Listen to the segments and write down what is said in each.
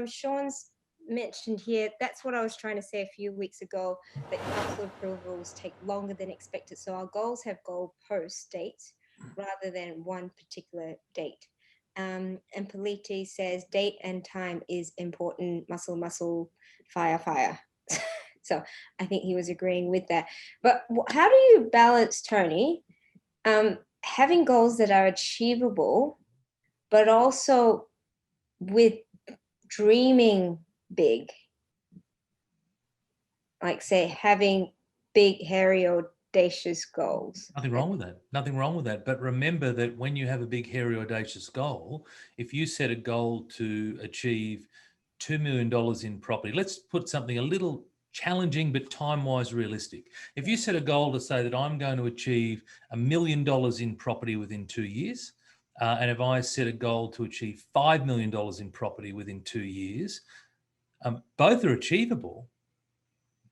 Sean's mentioned here, that's what I was trying to say a few weeks ago, that council approvals take longer than expected. So our goals have goal post dates rather than one particular date. And Politi says date and time is important. Muscle, fire. So I think he was agreeing with that. But how do you balance, Tony, having goals that are achievable, but also with dreaming big? Like, say, having big, hairy, audacious goals. Nothing wrong with that. Nothing wrong with that. But remember that when you have a big, hairy, audacious goal, if you set a goal to achieve $2 million in property, let's put something a little challenging but time-wise realistic. If you set a goal to say that I'm going to achieve $1 million in property within 2 years, and if I set a goal to achieve $5 million in property within 2 years, both are achievable.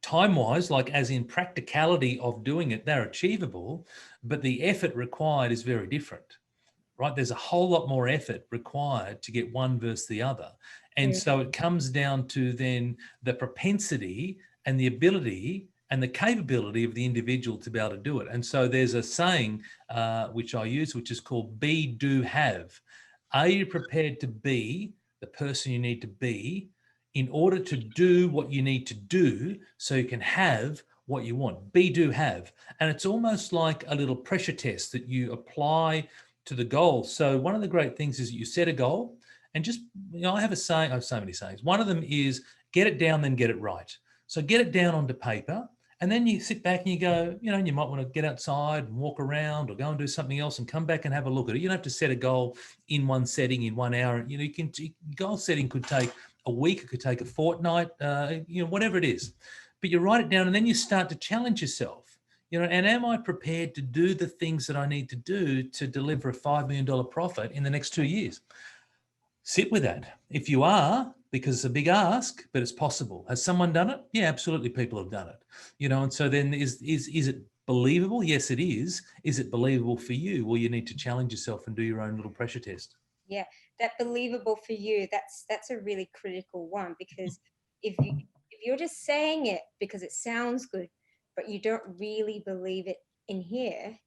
Time-wise, like as in practicality of doing it, they're achievable, but the effort required is very different, right? There's a whole lot more effort required to get one versus the other. And so it comes down to then the propensity and the ability and the capability of the individual to be able to do it. And so there's a saying which I use, which is called be, do, have. Are you prepared to be the person you need to be in order to do what you need to do so you can have what you want? Be, do, have. And it's almost like a little pressure test that you apply to the goal. So one of the great things is you set a goal and just, I have a saying, I have so many sayings. One of them is get it down, then get it right. So get it down onto paper, and then you sit back and you go, you might want to get outside and walk around or go and do something else and come back and have a look at it. You don't have to set a goal in one setting in 1 hour. Goal setting could take a week, it could take a fortnight, whatever it is. But you write it down and then you start to challenge yourself, and am I prepared to do the things that I need to do to deliver a $5 million profit in the next 2 years? Sit with that. If you are, because it's a big ask, but it's possible. Has someone done it? Yeah, absolutely. People have done it, and so then is it believable? Yes, it is. Is it believable for you? Well, you need to challenge yourself and do your own little pressure test. Yeah, that believable for you, that's a really critical one, because if you're just saying it because it sounds good, but you don't really believe it in here,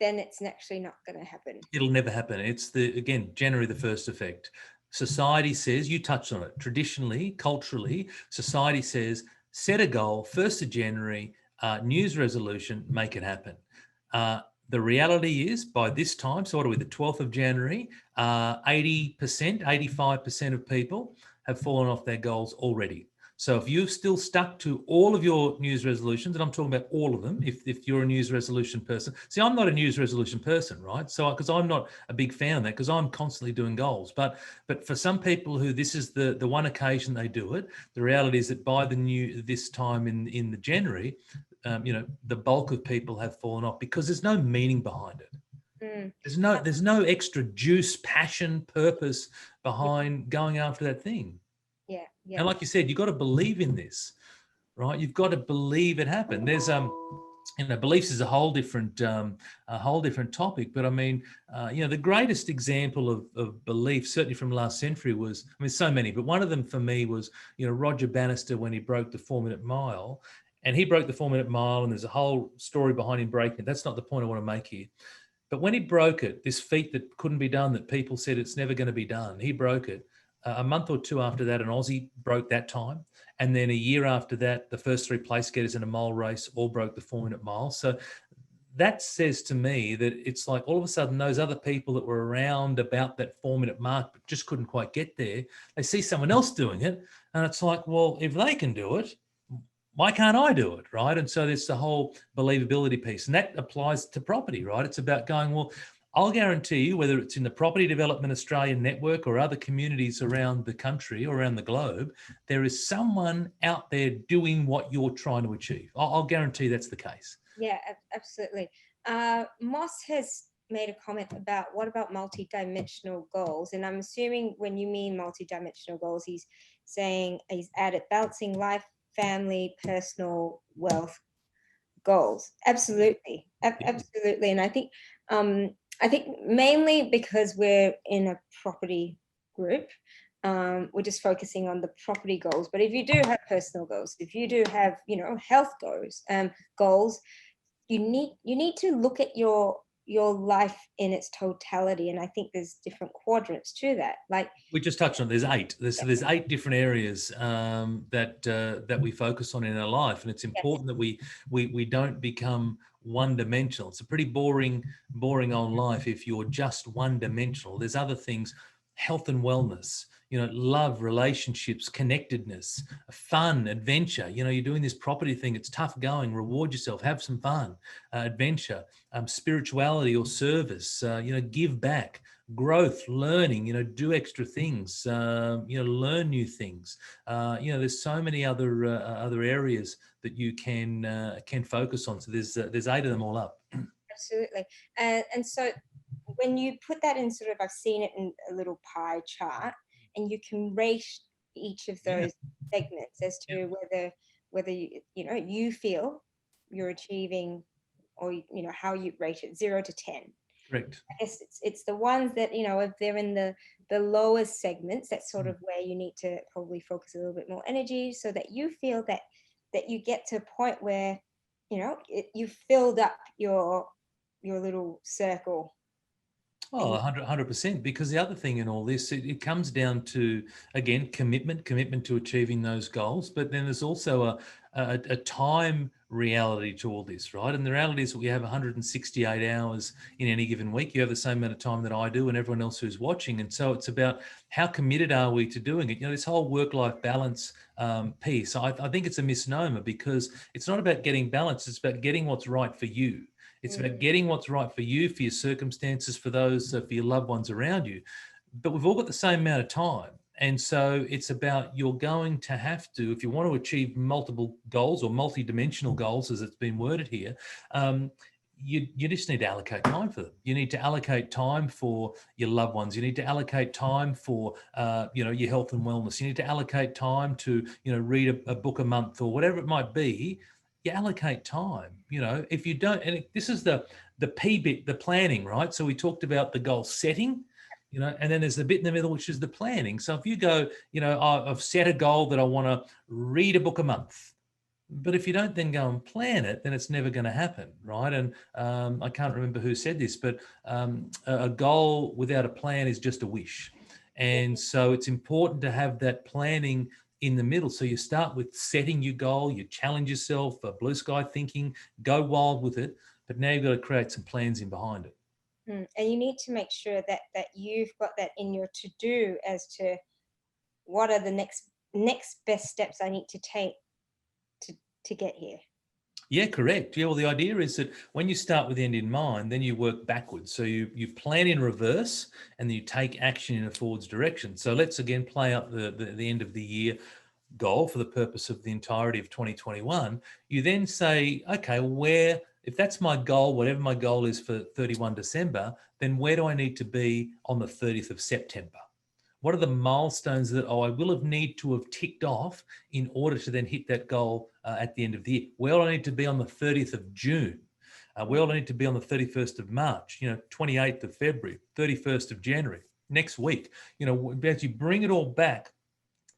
then it's actually not going to happen. It'll never happen. It's January the 1st effect. Society says, you touched on it, traditionally, culturally, society says, set a goal, 1st of January, news resolution, make it happen. The reality is by this time, so what are we, the 12th of January, 80%, 85% of people have fallen off their goals already. So if you've still stuck to all of your news resolutions, and I'm talking about all of them, if you're a news resolution person. See, I'm not a news resolution person, right? So because I'm not a big fan of that, because I'm constantly doing goals. But for some people who this is the one occasion they do it, the reality is that by this time in the January, the bulk of people have fallen off because there's no meaning behind it. There's no extra juice, passion, purpose behind going after that thing. Yeah. And like you said, you've got to believe in this, right? You've got to believe it happened. There's beliefs is a whole different topic. But I mean, the greatest example of belief, certainly from last century, was, so many, but one of them for me was, Roger Bannister when he broke the 4-minute mile. And he broke the 4-minute mile, and there's a whole story behind him breaking it. That's not the point I want to make here. But when he broke it, this feat that couldn't be done, that people said it's never going to be done, he broke it. A month or two after that, an Aussie broke that time. And then a year after that, the first 3 place getters in a mile race all broke the 4-minute mile. So that says to me that it's like all of a sudden those other people that were around about that 4-minute mark but just couldn't quite get there, they see someone else doing it. And it's like, well, if they can do it, why can't I do it, right? And so there's the whole believability piece. And that applies to property, right? It's about going, well, I'll guarantee you, whether it's in the Property Development Australian network or other communities around the country or around the globe, there is someone out there doing what you're trying to achieve. I'll guarantee that's the case. Yeah, absolutely. Moss has made a comment about what about multi-dimensional goals? And I'm assuming when you mean multi-dimensional goals, he's added balancing life, family, personal, wealth goals. Absolutely. Absolutely. And I think mainly because we're in a property group, we're just focusing on the property goals. But if you do have personal goals, if you do have, health goals, you need to look at your life in its totality. And I think there's different quadrants to that. Like, We just touched on, there's eight. There's 8 different areas that we focus on in our life, and it's yes, important that we don't become one dimensional. It's a pretty boring old life if you're just one dimensional. There's other things, health and wellness, love, relationships, connectedness, fun, adventure. You're doing this property thing. It's tough going. Reward yourself. Have some fun, adventure, spirituality or service. Give back, growth, learning, do extra things, learn new things. There's so many other areas that you can focus on. So there's 8 of them all up. absolutely. And so when you put that in sort of, I've seen it in a little pie chart, and you can rate each of Yeah. those segments as Yeah. to whether you feel you're achieving, or how you rate it, 0 to 10. Correct. I guess it's the ones that, if they're in the lowest segments, that's sort of where you need to probably focus a little bit more energy, so that you feel that you get to a point where you've filled up your little circle. Oh, 100%. Because the other thing in all this, it comes down to, again, commitment to achieving those goals. But then there's also a time reality to all this, right? And the reality is that we have 168 hours in any given week. You have the same amount of time that I do and everyone else who's watching. And so it's about how committed are we to doing it? This whole work-life balance piece, I think it's a misnomer, because it's not about getting balance. It's about getting what's right for you. It's about getting what's right for you, for your circumstances, for those, for your loved ones around you. But we've all got the same amount of time. And so it's about, you're going to have to, if you want to achieve multiple goals or multi-dimensional goals, as it's been worded here, you just need to allocate time for them. You need to allocate time for your loved ones. You need to allocate time for, your health and wellness. You need to allocate time to, read a book a month or whatever it might be. You allocate time. If you don't, and this is the P bit, the planning, right? So we talked about the goal setting, and then there's the bit in the middle, which is the planning. So if you go, I've set a goal that I want to read a book a month, but if you don't then go and plan it, then it's never going to happen, right? And I can't remember who said this, but a goal without a plan is just a wish. And so it's important to have that planning in the middle. So you start with setting your goal, you challenge yourself, blue sky thinking, go wild with it, but now you've got to create some plans in behind it. And you need to make sure that you've got that in your to-do, as to what are the next best steps I need to take to get here. Yeah, correct. Yeah, well, the idea is that when you start with the end in mind, then you work backwards. So you plan in reverse, and then you take action in a forwards direction. So let's again play out the end of the year goal for the purpose of the entirety of 2021. You then say, okay, if that's my goal, whatever my goal is for 31 December, then where do I need to be on the 30th of September? What are the milestones that I will need to have ticked off in order to then hit that goal at the end of the year? Where do I need to be on the 30th of June? Where do I need to be on the 31st of March? 28th of February, 31st of January, next week. As you bring it all back,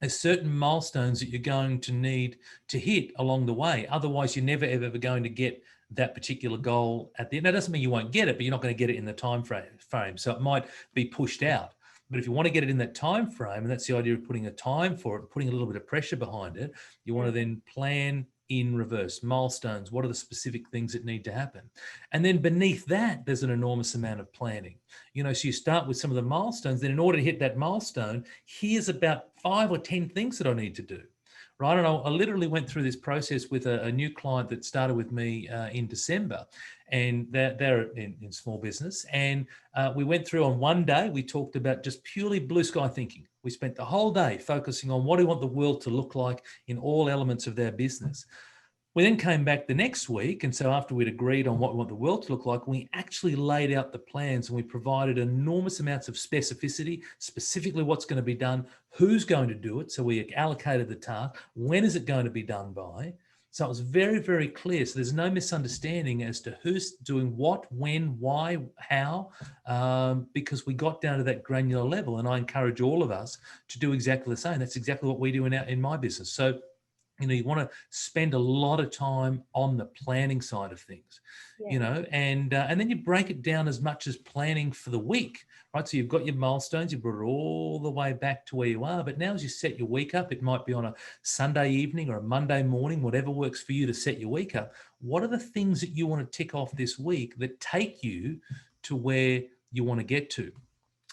there's certain milestones that you're going to need to hit along the way. Otherwise, you're never, ever going to get that particular goal at the end. That doesn't mean you won't get it, but you're not going to get it in the time frame. So it might be pushed out. But if you want to get it in that time frame, and that's the idea of putting a time for it, putting a little bit of pressure behind it, you want to then plan in reverse. Milestones, what are the specific things that need to happen? And then beneath that, there's an enormous amount of planning. So you start with some of the milestones, then in order to hit that milestone, here's about 5 or 10 things that I need to do. Right. And I literally went through this process with a new client that started with me in December, and they're in small business. And we went through on one day, we talked about just purely blue sky thinking. We spent the whole day focusing on what do we want the world to look like in all elements of their business. We then came back the next week, and so after we'd agreed on what we want the world to look like, we actually laid out the plans, and we provided enormous amounts of specificity, specifically what's going to be done, who's going to do it. So we allocated the task, when is it going to be done by, So it was very, very clear. So there's no misunderstanding as to who's doing what, when, why, how, because we got down to that granular level. And I encourage all of us to do exactly the same. That's exactly what we do in my business. So, you want to spend a lot of time on the planning side of things, Yeah. and then you break it down as much as planning for the week, right? So you've got your milestones, you brought it all the way back to where you are. But now as you set your week up, it might be on a Sunday evening or a Monday morning, whatever works for you to set your week up. What are the things that you want to tick off this week that take you to where you want to get to?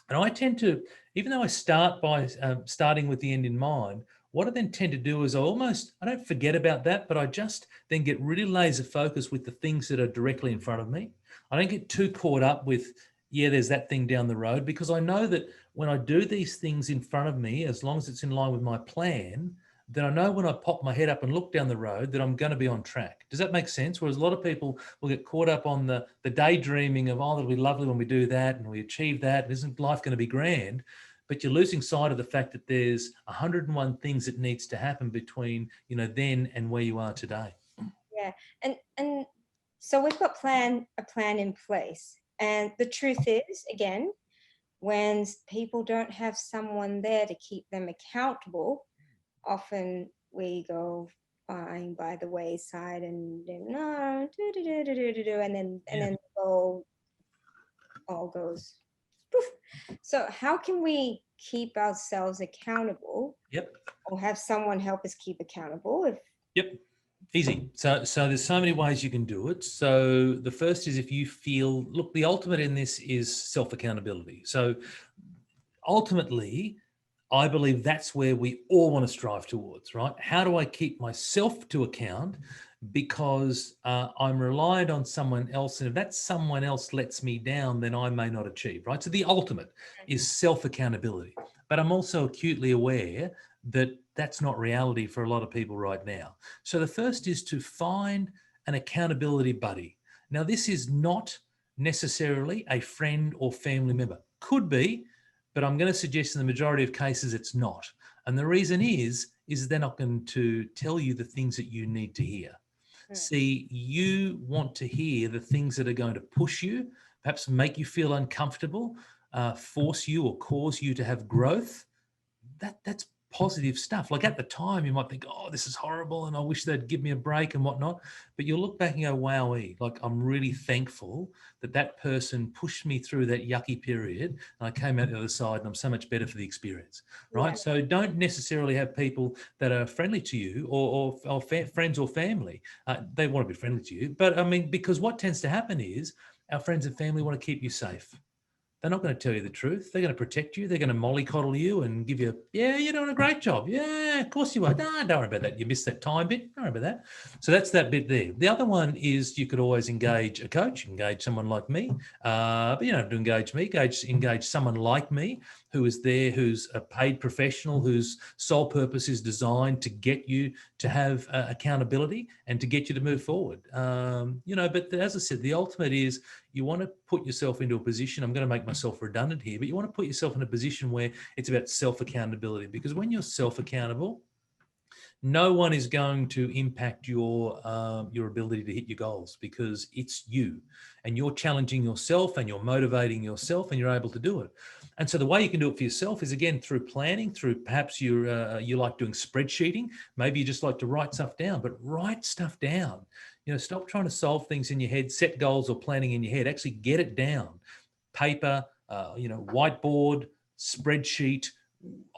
And I tend to, even though I start by starting with the end in mind, what I then tend to do is I don't forget about that, but I just then get really laser focused with the things that are directly in front of me. I don't get too caught up with, yeah, there's that thing down the road, because I know that when I do these things in front of me, as long as it's in line with my plan, then I know when I pop my head up and look down the road that I'm going to be on track. Does that make sense? Whereas a lot of people will get caught up on the daydreaming of, oh, that'll be lovely when we do that and we achieve that. And isn't life going to be grand? But you're losing sight of the fact that there's 101 things that needs to happen between, then and where you are today. Yeah. And so we've got a plan in place. And the truth is, again, when people don't have someone there to keep them accountable, often we go flying by the wayside and then no, and Yeah. then the goal all goes poof. So how can we keep ourselves accountable Yep. or have someone help us keep accountable if Yep. Easy. So there's so many ways you can do it. So the first is, if you feel, look, the ultimate in this is self-accountability. So ultimately, I believe that's where we all want to strive towards, right? How do I keep myself to account? Because I'm reliant on someone else. And if that someone else lets me down, then I may not achieve, right? So the ultimate is self-accountability. But I'm also acutely aware that that's not reality for a lot of people right now. So the first is to find an accountability buddy. Now, this is not necessarily a friend or family member. Could be, but I'm going to suggest in the majority of cases it's not. And the reason is they're not going to tell you the things that you need to hear. mm, See, you want to hear the things that are going to push you, perhaps make you feel uncomfortable, force you or cause you to have growth. That's positive stuff. Like at the time, you might think, oh, this is horrible and I wish they'd give me a break and whatnot. But you'll look back and go, wowee, like I'm really thankful that that person pushed me through that yucky period and I came out the other side and I'm so much better for the experience, yeah, right? So don't necessarily have people that are friendly to you or friends or family. They want to be friendly to you. But I mean, because what tends to happen is our friends and family want to keep you safe. They're not going to tell you the truth. They're going to protect you. They're going to mollycoddle you and give you, yeah, you're doing a great job. Yeah, of course you are. Nah, don't worry about that. You missed that time bit. Don't worry about that. So that's that bit there. The other one is you could always engage a coach, engage someone like me. But you don't have to engage me. Engage someone like me who is there, who's a paid professional, whose sole purpose is designed to get you to have accountability and to get you to move forward. But as I said, the ultimate is you want to put yourself into a position. I'm going to make myself redundant here, but you want to put yourself in a position where it's about self-accountability, because when you're self-accountable, no one is going to impact your ability to hit your goals, because it's you and you're challenging yourself and you're motivating yourself and you're able to do it. And so the way you can do it for yourself is, again, through planning, through perhaps you like doing spreadsheeting. Maybe you just like to write stuff down, but write stuff down. Stop trying to solve things in your head, set goals or planning in your head. Actually get it down. Paper, whiteboard, spreadsheet,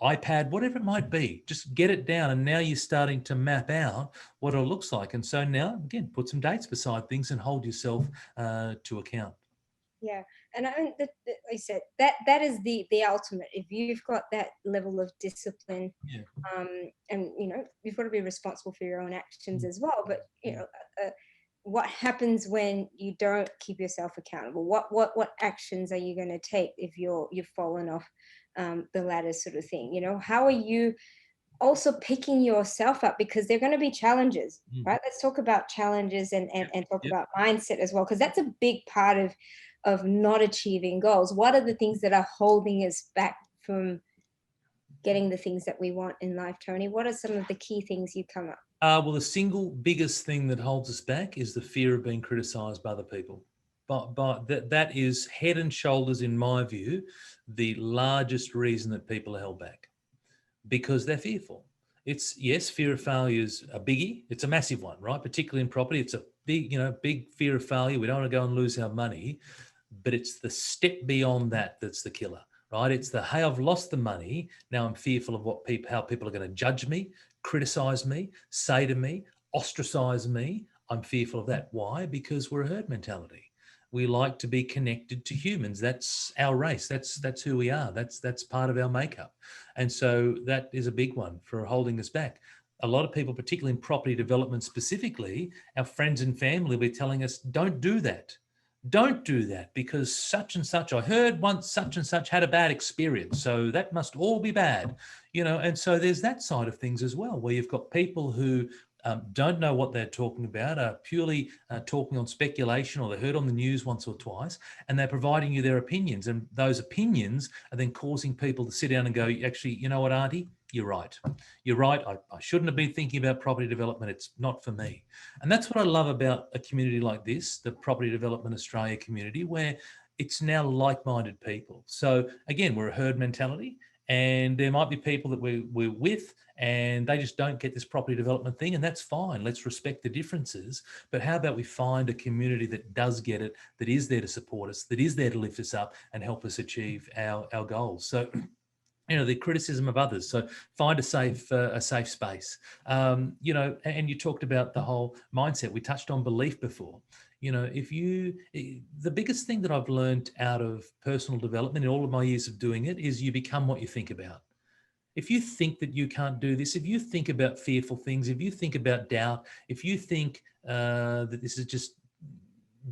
iPad, whatever it might be, just get it down. And now you're starting to map out what it looks like. And so now, again, put some dates beside things and hold yourself to account. yeah. And I mean, like I said, that is the ultimate. If you've got that level of discipline, Yeah. and you've got to be responsible for your own actions Mm. as well. But what happens when you don't keep yourself accountable? What actions are you going to take if you've fallen off the ladder, sort of thing? How are you also picking yourself up, because they're going to be challenges, Mm. right? Let's talk about challenges and talk Yep. about mindset as well, because that's a big part of not achieving goals. What are the things that are holding us back from getting the things that we want in life, Tony? What are some of the key things you come up Well, the single biggest thing that holds us back is the fear of being criticised by other people. But that is head and shoulders, in my view, the largest reason that people are held back, because they're fearful. It's, yes, fear of failure is a biggie. It's a massive one, right? Particularly in property, it's a big, big fear of failure. We don't want to go and lose our money, but it's the step beyond that that's the killer, right? It's the, hey, I've lost the money. Now I'm fearful of how people are going to judge me, criticize me, say to me, ostracize me. I'm fearful of that. Why? Because we're a herd mentality. We like to be connected to humans. That's our race. That's who we are. That's part of our makeup. And so that is a big one for holding us back. A lot of people, particularly in property development specifically, our friends and family will be telling us, don't do that. Don't do that because such and such, I heard once such and such had a bad experience. So that must all be bad, and so there's that side of things as well, where you've got people who don't know what they're talking about, are purely talking on speculation, or they heard on the news once or twice, and they're providing you their opinions. And those opinions are then causing people to sit down and go, actually, you know what, Auntie, you're right. You're right. I shouldn't have been thinking about property development. It's not for me. And that's what I love about a community like this, the Property Development Australia community, where it's now like-minded people. So again, we're a herd mentality, and there might be people that we're with and they just don't get this property development thing, and that's fine. Let's respect the differences. But how about we find a community that does get it, that is there to support us, that is there to lift us up and help us achieve our goals. So the criticism of others. So find a safe space. And you talked about the whole mindset. We touched on belief before. The biggest thing that I've learned out of personal development in all of my years of doing it is you become what you think about. If you think that you can't do this, if you think about fearful things, if you think about doubt, if you think that this is just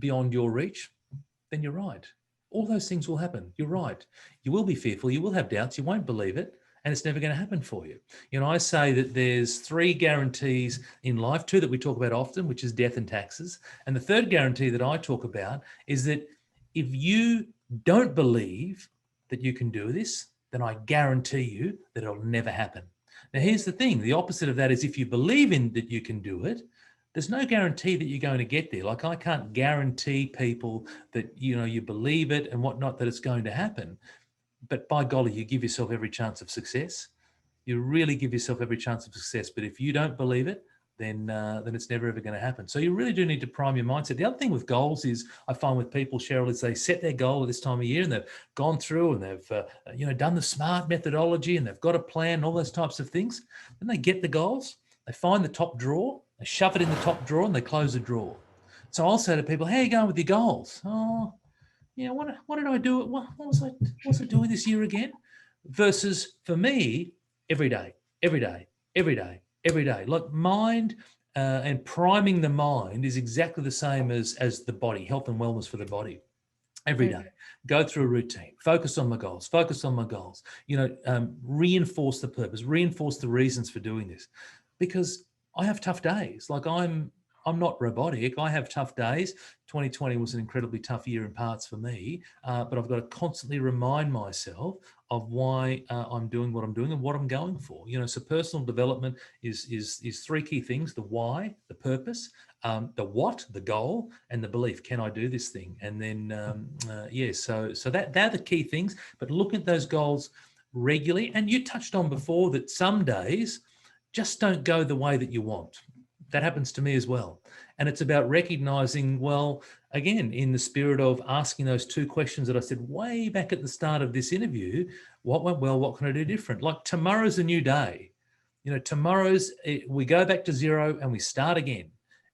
beyond your reach, then you're right. All those things will happen. You're right. You will be fearful. You will have doubts. You won't believe it. And it's never going to happen for you. I say that there's 3 guarantees in life, 2 that we talk about often, which is death and taxes. And the third guarantee that I talk about is that if you don't believe that you can do this, then I guarantee you that it'll never happen. Now, here's the thing. The opposite of that is if you believe in that you can do it, there's no guarantee that you're going to get there. Like, I can't guarantee people that, you believe it and whatnot, that it's going to happen. But by golly, you give yourself every chance of success. You really give yourself every chance of success. But if you don't believe it, then it's never ever going to happen. So you really do need to prime your mindset. The other thing with goals is, I find with people, Cheryl, is they set their goal at this time of year and they've gone through and they've done the SMART methodology and they've got a plan, all those types of things. Then they get the goals, they find the top drawer, they shove it in the top drawer and they close the drawer. So I'll say to people, how are you going with your goals? Oh, what did I do? What was I doing this year again? Versus for me, every day, every day, every day, every day. Like, mind and priming the mind is exactly the same as the body, health and wellness for the body. Every day, go through a routine, focus on my goals, reinforce the purpose, reinforce the reasons for doing this. Because I have tough days. Like, I'm not robotic. I have tough days. 2020 was an incredibly tough year in parts for me, but I've got to constantly remind myself of why I'm doing what I'm doing and what I'm going for. So personal development is 3 key things: the why, the purpose, the what, the goal, and the belief. Can I do this thing? And then, so they're the key things. But look at those goals regularly. And you touched on before that some days just don't go the way that you want. That happens to me as well. And it's about recognizing, well, again, in the spirit of asking those 2 questions that I said way back at the start of this interview: what went well? What can I do different? Like, tomorrow's a new day. We go back to zero and we start again.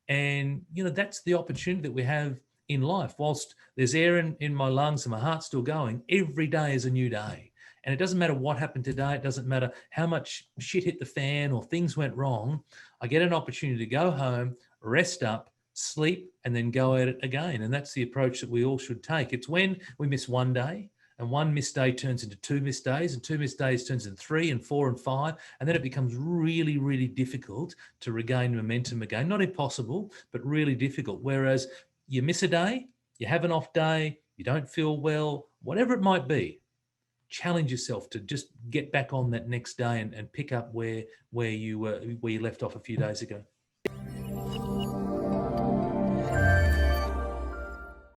And, that's the opportunity that we have in life. Whilst there's air in my lungs and my heart's still going, every day is a new day. And it doesn't matter what happened today. It doesn't matter how much shit hit the fan or things went wrong. I get an opportunity to go home, rest up, sleep, and then go at it again. And that's the approach that we all should take. It's when we miss one day, and one missed day turns into 2 missed days, and 2 missed days turns into 3 and 4 and 5. And then it becomes really, really difficult to regain momentum again. Not impossible, but really difficult. Whereas you miss a day, you have an off day, you don't feel well, whatever it might be, challenge yourself to just get back on that next day and pick up where you left off a few days ago.